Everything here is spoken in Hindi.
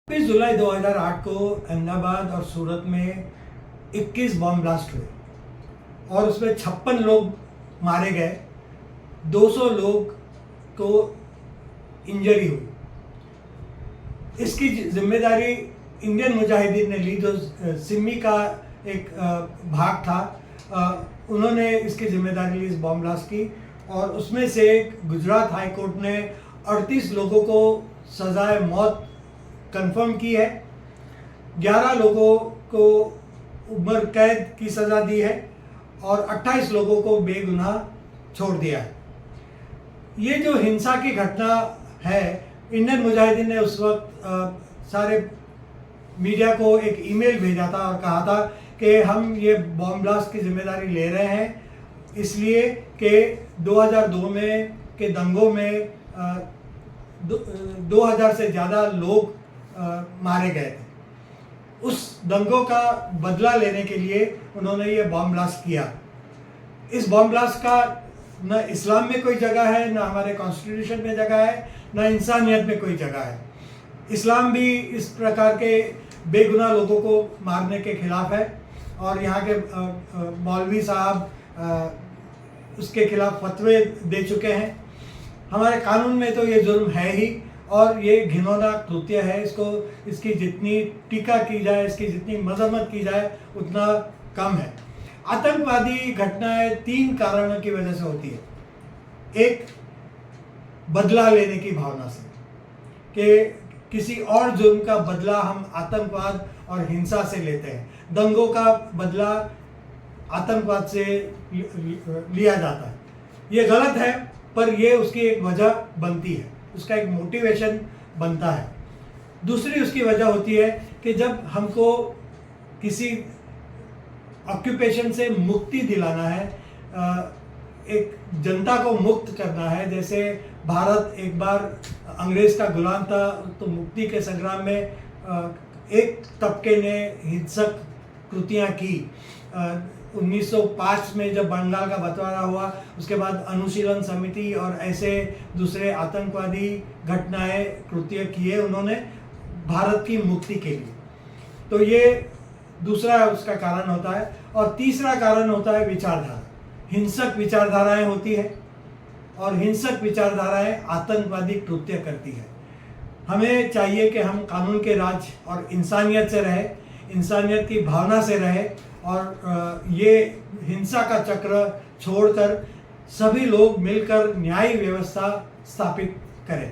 जुलाई 2008 को अहमदाबाद और सूरत में 21 बॉम्ब ब्लास्ट हुए और उसमें 56 लोग मारे गए, 200 लोग को इंजरी हुई। इसकी जिम्मेदारी इंडियन मुजाहिदीन ने ली, जो सिमी का एक भाग था। उन्होंने इसकी जिम्मेदारी ली इस बॉम्ब ब्लास्ट की, और उसमें से गुजरात हाई कोर्ट ने 38 लोगों को सजाए मौत कंफर्म की है, 11 लोगों को उम्र कैद की सज़ा दी है और 28 लोगों को बेगुनाह छोड़ दिया है। ये जो हिंसा की घटना है, इंडियन मुजाहिदीन ने उस वक्त सारे मीडिया को एक ईमेल भेजा था और कहा था कि हम ये बॉम्ब ब्लास्ट की जिम्मेदारी ले रहे हैं, इसलिए कि 2002 में के दंगों में 2000 से ज़्यादा लोग मारे गए थे। उस दंगों का बदला लेने के लिए उन्होंने ये बॉम्ब ब्लास्ट किया। इस बॉम्ब ब्लास्ट का न इस्लाम में कोई जगह है, न हमारे कॉन्स्टिट्यूशन में जगह है, न इंसानियत में कोई जगह है। इस्लाम भी इस प्रकार के बेगुनाह लोगों को मारने के खिलाफ है, और यहाँ के मौलवी साहब उसके खिलाफ फतवे दे चुके हैं। हमारे कानून में तो ये जुर्म है ही, और ये घिनौना कृत्य है। इसकी जितनी टीका की जाए, इसकी जितनी मजम्मत की जाए, उतना कम है। आतंकवादी घटनाएं 3 कारणों की वजह से होती है। एक, बदला लेने की भावना से, कि किसी और जुर्म का बदला हम आतंकवाद और हिंसा से लेते हैं। दंगों का बदला आतंकवाद से लिया जाता है। ये गलत है, पर ये उसकी एक वजह बनती है, उसका एक मोटिवेशन बनता है। दूसरी उसकी वजह होती है कि जब हमको किसी ऑक्यूपेशन से मुक्ति दिलाना है, एक जनता को मुक्त करना है। जैसे भारत एक बार अंग्रेज का गुलाम था, तो मुक्ति के संग्राम में एक तबके ने हिंसक कृतियाँ की। 1905 में जब बंगाल का बंटवारा हुआ, उसके बाद अनुशीलन समिति और ऐसे दूसरे आतंकवादी घटनाएं कृत्य किए उन्होंने भारत की मुक्ति के लिए। तो ये दूसरा उसका कारण होता है। और तीसरा कारण होता है विचारधारा। हिंसक विचारधाराएं होती है, और हिंसक विचारधाराएं आतंकवादी कृत्य करती है। हमें चाहिए कि हम कानून के राज और इंसानियत से रहे, इंसानियत की भावना से रहे, और ये हिंसा का चक्र छोड़कर सभी लोग मिलकर न्याय व्यवस्था स्थापित करें।